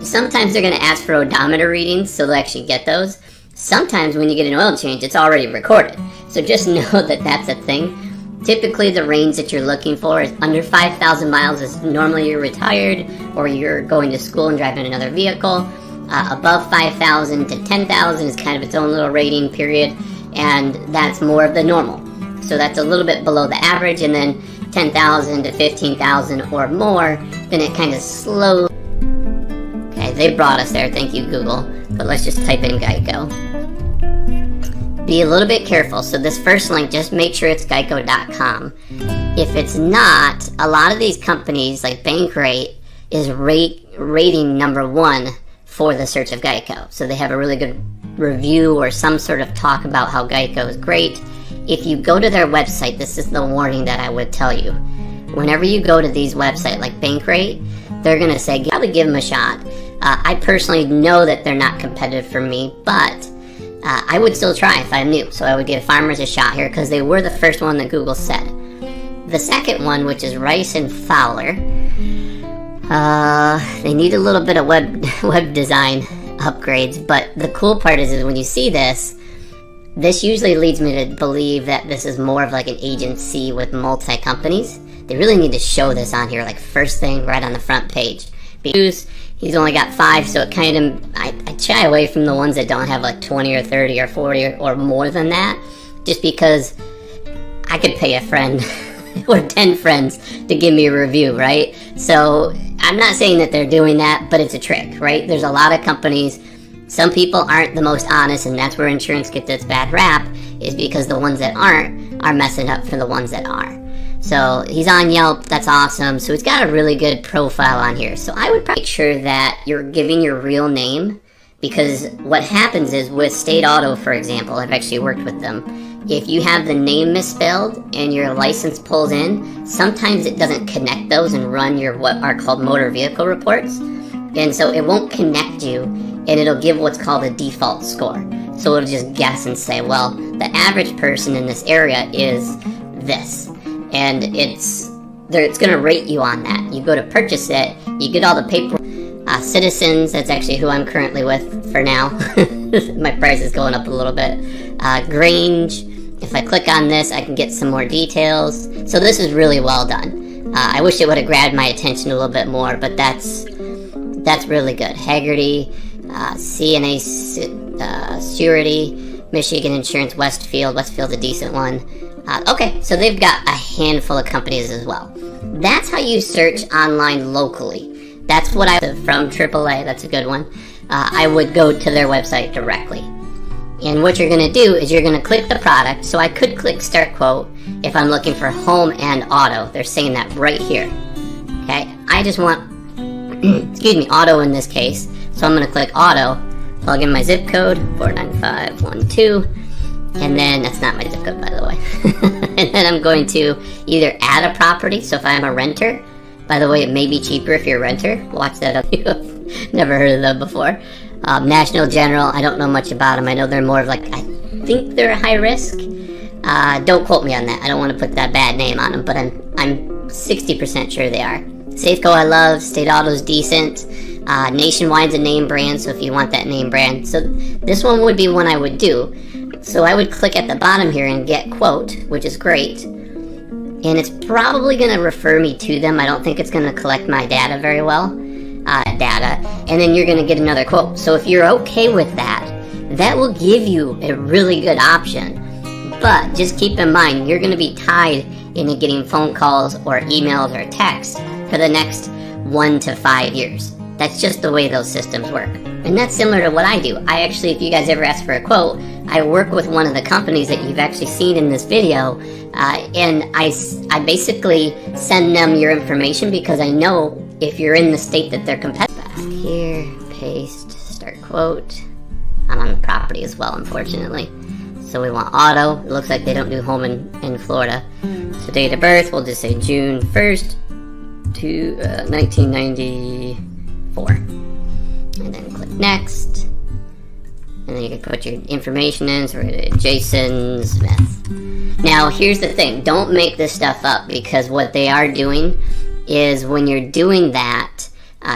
sometimes they're gonna ask for odometer readings, so they'll actually get those. Sometimes when you get an oil change, it's already recorded. So just know that that's a thing. Typically the range that you're looking for is under 5,000 miles is normally you're retired or you're going to school and driving another vehicle. Above 5,000 to 10,000 is kind of its own little rating period, and that's more of the normal. So that's a little bit below the average, and then 10,000 to 15,000 or more, then it kind of slows. Okay, they brought us there, thank you Google, but let's just type in Geico. Be a little bit careful, so this first link, just make sure it's geico.com. If it's not, a lot of these companies, like Bankrate, is rating #1 for the search of Geico. So they have a really good review or some sort of talk about how Geico is great. If you go to their website, this is the warning that I would tell you. Whenever you go to these websites like Bankrate, they're going to say, probably give them a shot. I personally know that they're not competitive for me, but I would still try if I knew. So I would give Farmers a shot here because they were the first one that Google said. The second one, which is Rice and Fowler, they need a little bit of web design upgrades, but the cool part is when you see this usually leads me to believe that this is more of like an agency with multi-companies. They really need to show this on here, like first thing right on the front page. Because he's only got 5, so it kind of, I shy away from the ones that don't have like 20 or 30 or 40 or more than that, just because I could pay a friend or 10 friends to give me a review, right? So I'm not saying that they're doing that, but it's a trick, right? There's a lot of companies, some people aren't the most honest, and that's where insurance gets its bad rap, is because the ones that aren't are messing up for the ones that are. So he's on Yelp, that's awesome. So he's got a really good profile on here. So I would probably make sure that you're giving your real name, because what happens is with State Auto, for example, I've actually worked with them. If you have the name misspelled and your license pulls in, sometimes it doesn't connect those and run your what are called motor vehicle reports. And so it won't connect you, and it'll give what's called a default score. So it'll just guess and say, well, the average person in this area is this. And it's going to rate you on that. You go to purchase it, you get all the paperwork. Citizens, that's actually who I'm currently with for now. My price is going up a little bit. Grange, if I click on this, I can get some more details. So this is really well done. I wish it would have grabbed my attention a little bit more, but that's really good. Haggerty, CNA Surety, Michigan Insurance, Westfield's a decent one. Okay, so they've got a handful of companies as well. That's how you search online locally. That's what I from AAA, that's a good one. I would go to their website directly. And what you're going to do is you're going to click the product. So I could click Start Quote if I'm looking for home and auto. They're saying that right here. Okay, I just want, excuse me, auto in this case. So I'm going to click auto, plug in my zip code, 49512. And then, that's not my zip code, by the way. And then I'm going to either add a property. So if I'm a renter, by the way, it may be cheaper if you're a renter. Watch that up. Never heard of them before. National General, I don't know much about them. I know they're more of like, I think they're a high risk. Don't quote me on that. I don't want to put that bad name on them, but I'm 60% sure they are. Safeco I love. State Auto's decent. Nationwide's a name brand, so if you want that name brand. So this one would be one I would do. So I would click at the bottom here and get quote, which is great. And it's probably going to refer me to them. I don't think it's going to collect my data very well. And then you're going to get another quote. So if you're okay with that, that will give you a really good option. But just keep in mind, you're going to be tied into getting phone calls or emails or texts for the next 1 to 5 years. That's just the way those systems work. And that's similar to what I do. I actually, if you guys ever ask for a quote, I work with one of the companies that you've actually seen in this video, and I basically send them your information because I know if you're in the state that they're competitive. Back here, paste, start quote. I'm on the property as well, unfortunately. So we want auto. It looks like they don't do home in Florida. So date of birth, we'll just say June 1st to 1994. And then click next. And then you can put your information in. So we're going to Jason Smith. Now here's the thing. Don't make this stuff up, because what they are doing is when you're doing that,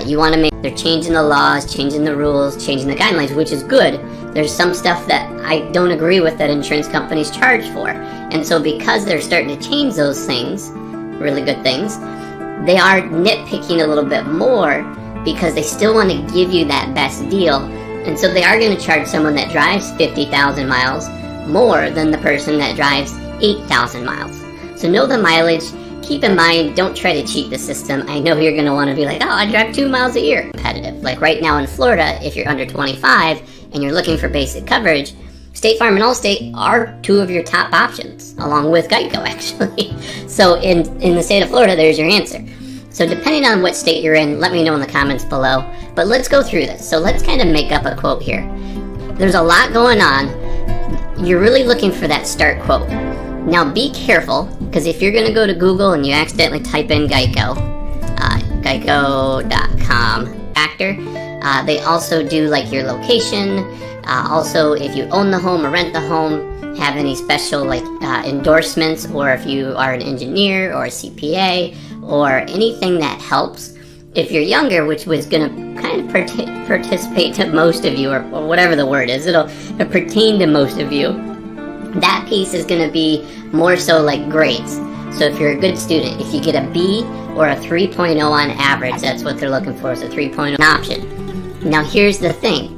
You want to make, they're changing the laws, changing the rules, changing the guidelines, which is good. There's some stuff that I don't agree with that insurance companies charge for. And so because they're starting to change those things, really good things, they are nitpicking a little bit more because they still want to give you that best deal. And so they are going to charge someone that drives 50,000 miles more than the person that drives 8,000 miles. So know the mileage. Keep in mind, don't try to cheat the system. I know you're going to want to be like, oh, I drive 2 miles a year. Competitive. Like right now in Florida, if you're under 25 and you're looking for basic coverage, State Farm and Allstate are two of your top options, along with Geico, actually. So in the state of Florida, there's your answer. So depending on what state you're in, let me know in the comments below. But let's go through this. So let's kind of make up a quote here. There's a lot going on. You're really looking for that start quote. Now be careful, because if you're going to go to Google and you accidentally type in Geico, geico.com factor, they also do like your location. Also, if you own the home or rent the home, have any special like endorsements, or if you are an engineer or a CPA or anything that helps. If you're younger, which was going to kind of participate to most of you, or whatever the word is, it'll pertain to most of you. That piece is going to be more so like grades. So if you're a good student, if you get a B or a 3.0 on average, that's what they're looking for, is a 3.0 option. Now here's the thing.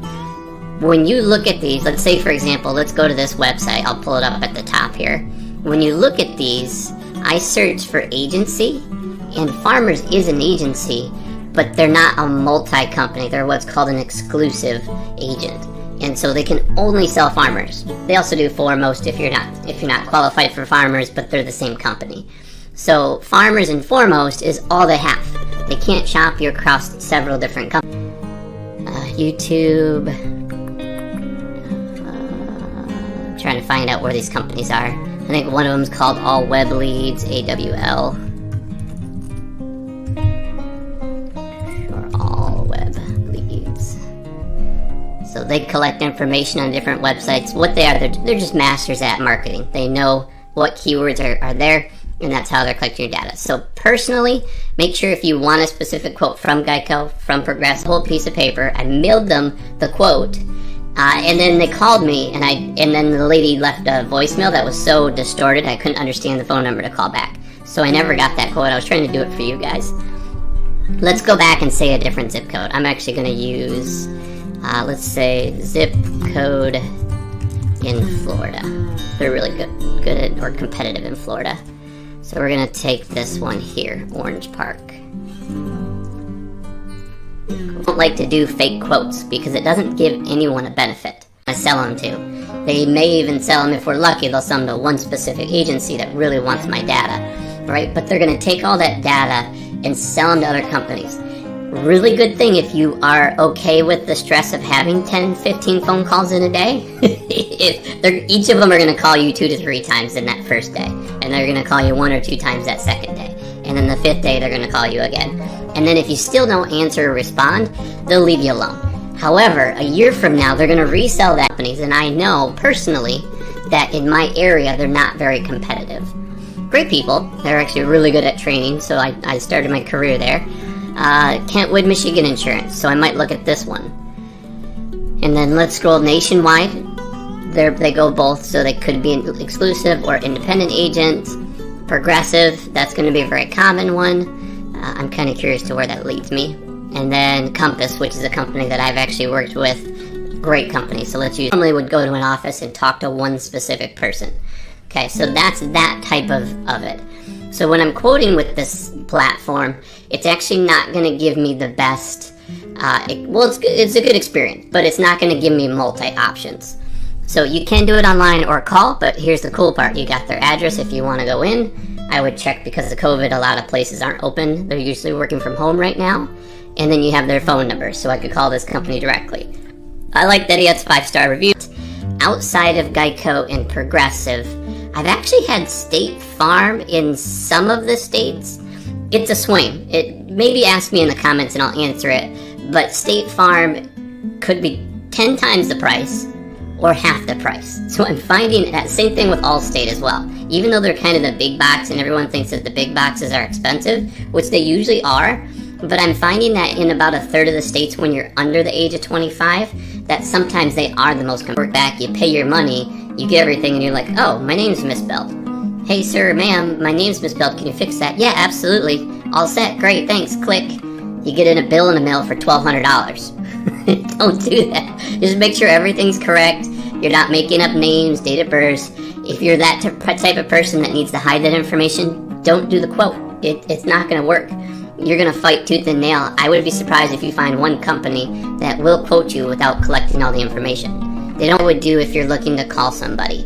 When you look at these, let's say for example, let's go to this website. I'll pull it up at the top here. When you look at these, I search for agency, and Farmers is an agency, but they're not a multi-company. They're what's called an exclusive agent. And so they can only sell Farmers. They also do Foremost if you're not qualified for Farmers, but they're the same company. So Farmers and Foremost is all they have. They can't shop you across several different companies. YouTube. I'm trying to find out where these companies are. I think one of them is called All Web Leads, AWL. Or All Web Leads. So they collect information on different websites. What they are, they're just masters at marketing. They know what keywords are there, and that's how they're collecting your data. So personally, make sure if you want a specific quote from Geico, from Progressive, a whole piece of paper, I mailed them the quote, and then they called me, and then the lady left a voicemail that was so distorted I couldn't understand the phone number to call back. So I never got that quote. I was trying to do it for you guys. Let's go back and say a different zip code. I'm actually going to use, let's say, zip code in Florida. They're really good at, or competitive in Florida. So we're going to take this one here, Orange Park. I don't like to do fake quotes because it doesn't give anyone a benefit. I sell them to. They may even sell them, if we're lucky, they'll sell them to one specific agency that really wants my data, right? But they're going to take all that data and sell them to other companies. Really good thing if you are okay with the stress of having 10, 15 phone calls in a day. Each of them are going to call you 2 to 3 times in that first day. And they're going to call you 1 or 2 times that second day. And then the 5th day, they're going to call you again. And then if you still don't answer or respond, they'll leave you alone. However, a year from now, they're going to resell that companies. And I know personally that in my area, they're not very competitive. Great people. They're actually really good at training. So I started my career there. Kentwood, Michigan Insurance, so I might look at this one. And then let's scroll nationwide. They go both, so they could be an exclusive or independent agent. Progressive, that's going to be a very common one. I'm kind of curious to where that leads me. And then Compass, which is a company that I've actually worked with. Great company, so let's use. Normally would go to an office and talk to one specific person. Okay, so that's that type of it. So when I'm quoting with this platform, it's actually not going to give me the best, it's a good experience, but it's not going to give me multi-options. So you can do it online or call, but here's the cool part. You got their address if you want to go in. I would check because of COVID, a lot of places aren't open. They're usually working from home right now. And then you have their phone number, so I could call this company directly. I like that he has 5-star reviews. Outside of Geico and Progressive, I've actually had State Farm in some of the states. It's a swing. Maybe ask me in the comments and I'll answer it. But State Farm could be 10 times the price or half the price. So I'm finding that same thing with Allstate as well. Even though they're kind of the big box and everyone thinks that the big boxes are expensive, which they usually are, but I'm finding that in about a third of the states when you're under the age of 25, that sometimes they are the most work back. You pay your money, you get everything, and you're like, oh, my name's misspelled. Hey, sir, ma'am, my name's misspelled. Can you fix that? Yeah, absolutely. All set. Great, thanks. Click. You get in a bill in the mail for $1,200. Don't do that. Just make sure everything's correct. You're not making up names, date of birth. If you're that type of person that needs to hide that information, don't do the quote. It's not going to work. You're going to fight tooth and nail. I would be surprised if you find one company that will quote you without collecting all the information. They don't would do if you're looking to call somebody.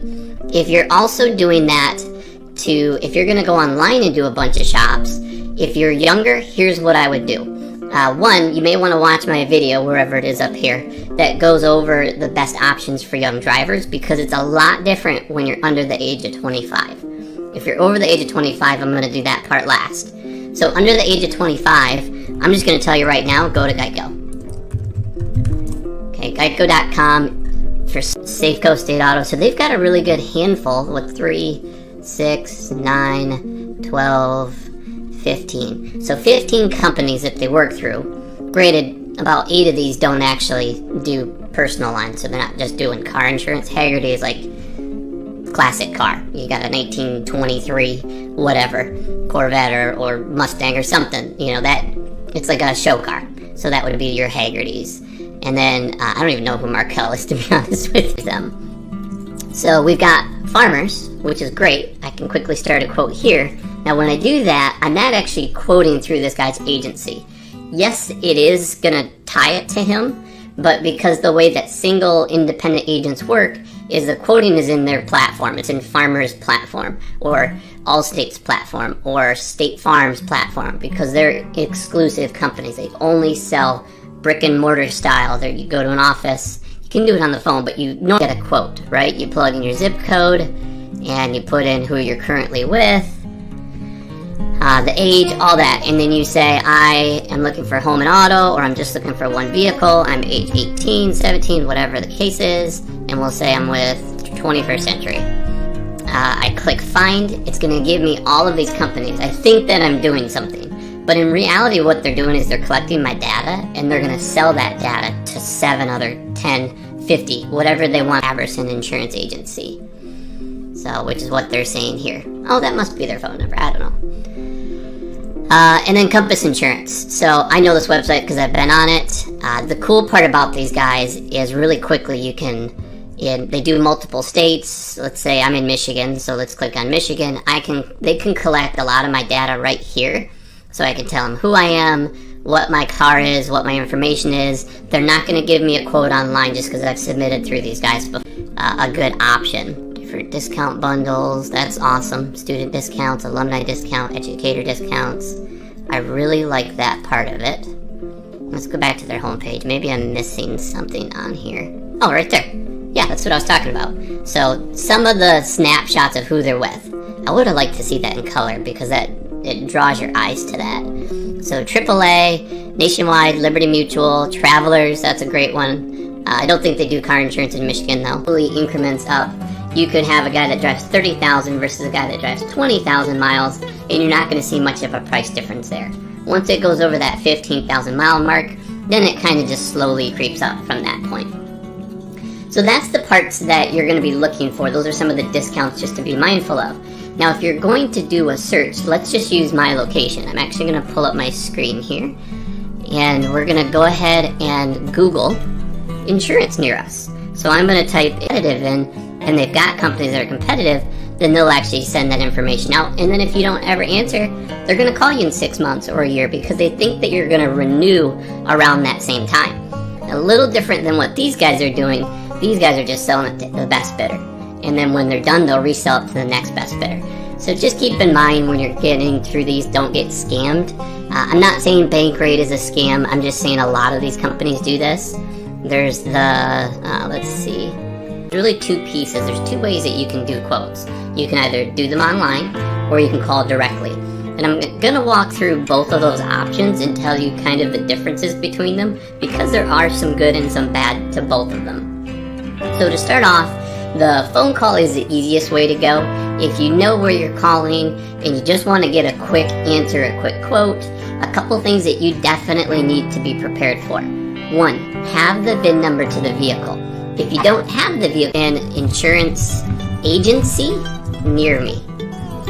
If you're also doing that if you're going to go online and do a bunch of shops, if you're younger, here's what I would do. One, you may want to watch my video, wherever it is up here, that goes over the best options for young drivers, because it's a lot different when you're under the age of 25. If you're over the age of 25, I'm going to do that part last. So under the age of 25, I'm just going to tell you right now, go to Geico. Okay, Geico.com for Safeco State Auto. So they've got a really good handful with 3, 6, 9, 12, 15. So 15 companies that they work through. Granted, about 8 of these don't actually do personal lines, so they're not just doing car insurance. Hagerty is like classic car. You got an 1823 whatever Corvette or Mustang or something. You know, that it's like a show car. So that would be your Hagertys. And then I don't even know who Markel is, to be honest with them. So we've got farmers, which is great. I can quickly start a quote here. Now when I do that, I'm not actually quoting through this guy's agency. Yes, it is going to tie it to him, but because the way that single independent agents work is the quoting is in their platform. It's in Farmers' platform, or Allstate's platform, or State Farm's platform, because they're exclusive companies. They only sell brick and mortar style. There, you go to an office. You can do it on the phone, but you don't get a quote, right? You plug in your zip code, and you put in who you're currently with, the age, all that, and then you say, I am looking for home and auto, or I'm just looking for one vehicle, I'm age 18, 17, whatever the case is, and we'll say I'm with 21st Century. I click find. It's going to give me all of these companies. I think that I'm doing something, but in reality what they're doing is they're collecting my data, and they're going to sell that data to 7 other, 10, 50, whatever they want, Aberson Insurance Agency. So, which is what they're saying here. Oh, that must be their phone number, I don't know. And then Compass Insurance. So I know this website because I've been on it. The cool part about these guys is really quickly they do multiple states. Let's say I'm in Michigan, so let's click on Michigan. They can collect a lot of my data right here. So I can tell them who I am, what my car is, what my information is. They're not going to give me a quote online just because I've submitted through these guys before. A good option. Different discount bundles, that's awesome. Student discounts, alumni discount, educator discounts. I really like that part of it. Let's go back to their homepage. Maybe I'm missing something on here. Oh, right there. Yeah, that's what I was talking about. So some of the snapshots of who they're with. I would have liked to see that in color because it draws your eyes to that. So AAA, Nationwide, Liberty Mutual, Travelers, that's a great one. I don't think they do car insurance in Michigan though. Fully increments up. You could have a guy that drives 30,000 versus a guy that drives 20,000 miles, and you're not going to see much of a price difference there. Once it goes over that 15,000 mile mark, then it kind of just slowly creeps up from that point. So that's the parts that you're going to be looking for. Those are some of the discounts just to be mindful of. Now if you're going to do a search, let's just use my location. I'm actually going to pull up my screen here, and we're going to go ahead and Google insurance near us. So I'm going to type competitive in, and they've got companies that are competitive, then they'll actually send that information out. And then if you don't ever answer, they're going to call you in 6 months or a year because they think that you're going to renew around that same time. A little different than what these guys are doing. These guys are just selling it to the best bidder. And then when they're done, they'll resell it to the next best bidder. So just keep in mind when you're getting through these, don't get scammed. I'm not saying Bankrate is a scam. I'm just saying a lot of these companies do this. There's the, let's see. Really 2 pieces. There's 2 ways that you can do quotes. You can either do them online or you can call directly. And I'm going to walk through both of those options and tell you kind of the differences between them because there are some good and some bad to both of them. So to start off, the phone call is the easiest way to go. If you know where you're calling and you just want to get a quick answer, a quick quote, A couple things that you definitely need to be prepared for. 1, have the VIN number to the vehicle. If you don't have the vehicle, an insurance agency near me,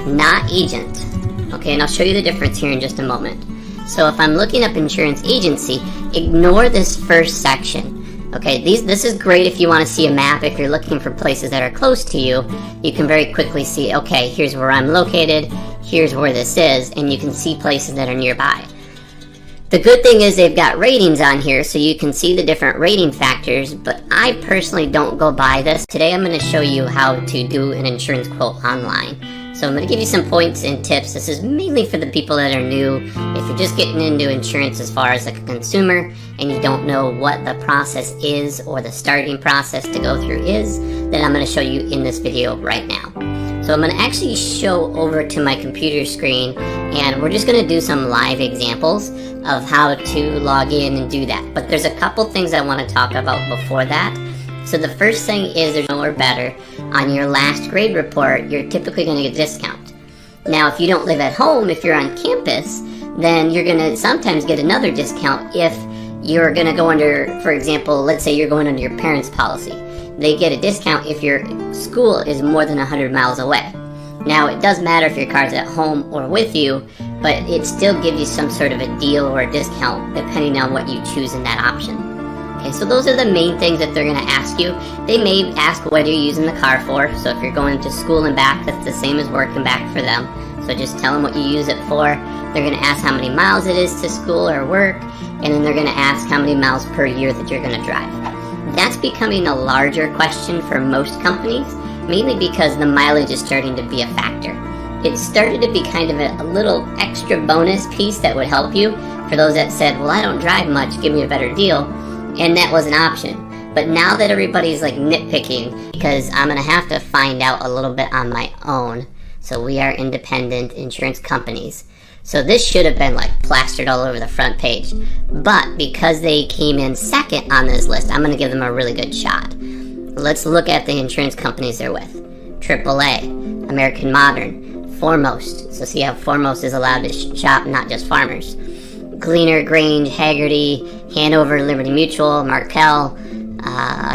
not agent. Okay, and I'll show you the difference here in just a moment. So if I'm looking up insurance agency, ignore this first section. Okay, this is great if you want to see a map. If you're looking for places that are close to you, you can very quickly see, okay, here's where I'm located, here's where this is, and you can see places that are nearby. The good thing is they've got ratings on here, so you can see the different rating factors, but I personally don't go by this. Today I'm going to show you how to do an insurance quote online. So I'm going to give you some points and tips. This is mainly for the people that are new. If you're just getting into insurance as far as like a consumer and you don't know what the process is or the starting process to go through is, then I'm going to show you in this video right now. So I'm going to actually show over to my computer screen, and we're just going to do some live examples of how to log in and do that. But there's a couple things I want to talk about before that. So the first thing is there's nowhere better. On your last grade report, you're typically going to get a discount. Now, if you don't live at home, if you're on campus, then you're going to sometimes get another discount if you're going to go under, for example, let's say you're going under your parents' policy. They get a discount if your school is more than 100 miles away. Now, it does matter if your car's at home or with you, but it still gives you some sort of a deal or a discount depending on what you choose in that option. Okay, so those are the main things that they're going to ask you. They may ask what you're using the car for. So if you're going to school and back, that's the same as work and back for them. So just tell them what you use it for. They're going to ask how many miles it is to school or work, and then they're going to ask how many miles per year that you're going to drive. That's becoming a larger question for most companies, mainly because the mileage is starting to be a factor. It started to be kind of a little extra bonus piece that would help you for those that said, well, I don't drive much, give me a better deal. And that was an option. But now that everybody's like nitpicking, because I'm going to have to find out a little bit on my own. So we are independent insurance companies. So this should have been like plastered all over the front page. But because they came in second on this list, I'm going to give them a really good shot. Let's look at the insurance companies they're with. AAA, American Modern, Foremost. So see how Foremost is allowed to shop, not just Farmers. Gleaner, Grange, Haggerty, Hanover, Liberty Mutual, Markel,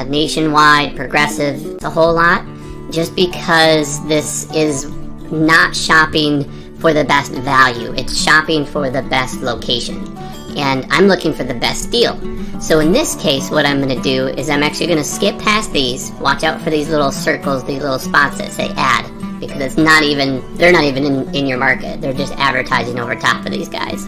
Nationwide, Progressive, it's a whole lot. Just because this is not shopping for the best value, it's shopping for the best location. And I'm looking for the best deal. So in this case, what I'm going to do is I'm actually going to skip past these. Watch out for these little circles, these little spots that say ad, because it's not even, they're not even in your market. They're just advertising over top of these guys.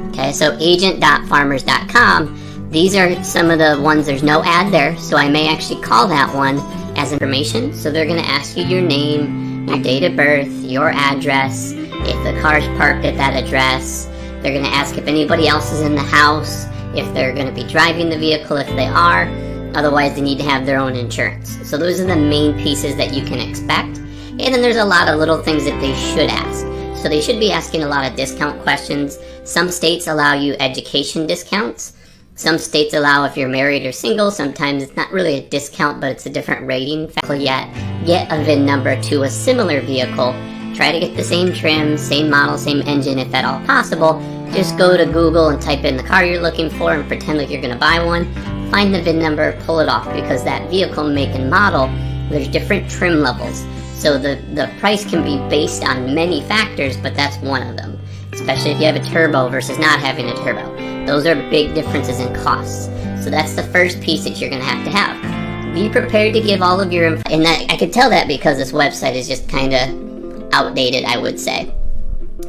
Okay, so agent.farmers.com, these are some of the ones, there's no ad there, so I may actually call that one as information. So they're going to ask you your name, your date of birth, your address, if the car's parked at that address. They're going to ask if anybody else is in the house, if they're going to be driving the vehicle, if they are. Otherwise, they need to have their own insurance. So those are the main pieces that you can expect. And then there's a lot of little things that they should ask. So they should be asking a lot of discount questions. Some states allow you education discounts. Some states allow if you're married or single. Sometimes it's not really a discount, but it's a different rating. Yet, get a VIN number to a similar vehicle. Try to get the same trim, same model, same engine if at all possible. Just go to Google and type in the car you're looking for and pretend like you're going to buy one. Find the VIN number, pull it off, because that vehicle make and model, there's different trim levels. So the price can be based on many factors, but that's one of them. Especially if you have a turbo versus not having a turbo. Those are big differences in costs. So that's the first piece that you're going to have. Be prepared to give all of your info. And I could tell that because this website is just kind of outdated, I would say.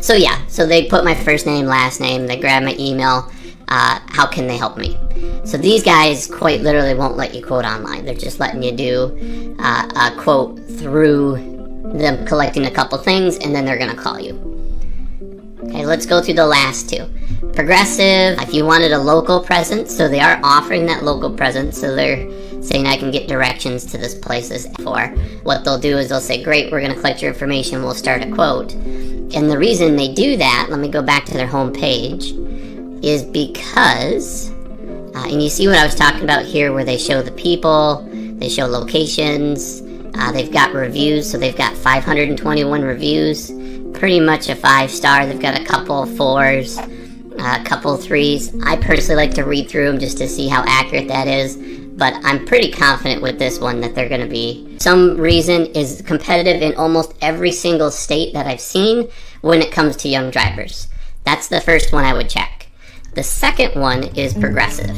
So yeah, so they put my first name, last name, they grab my email. How can they help me? So these guys quite literally won't let you quote online. They're just letting you do a quote through them collecting a couple things, and then they're going to call you. Okay, let's go through the last two. Progressive, if you wanted a local presence, so they are offering that local presence, so they're saying I can get directions to this place for. What they'll do is they'll say, great, we're going to collect your information, we'll start a quote. And the reason they do that, let me go back to their home page, is because, and you see what I was talking about here where they show the people, they show locations, they've got reviews, so they've got 521 reviews, pretty much a 5-star, they've got a couple of 4s, a couple threes. I personally like to read through them just to see how accurate that is, but I'm pretty confident with this one that they're going to be. Some reason is competitive in almost every single state that I've seen when it comes to young drivers. That's the first one I would check. The second one is Progressive.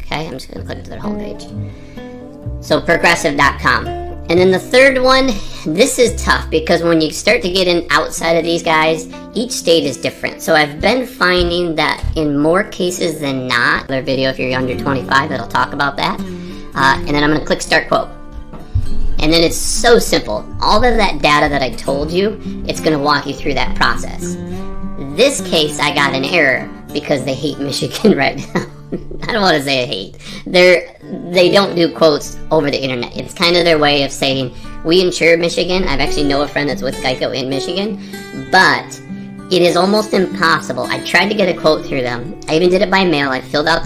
Okay, I'm just going to click to their homepage. So progressive.com. And then the third one, this is tough because when you start to get in outside of these guys, each state is different. So I've been finding that in more cases than not, their video if you're under 25, it'll talk about that. And then I'm going to click Start Quote. And then it's so simple. All of that data that I told you, it's going to walk you through that process. This case, I got an error because they hate Michigan right now. I don't want to say hate. They don't do quotes over the internet. It's kind of their way of saying, we insure Michigan. I've actually know a friend that's with Geico in Michigan. But it is almost impossible. I tried to get a quote through them. I even did it by mail. I filled out the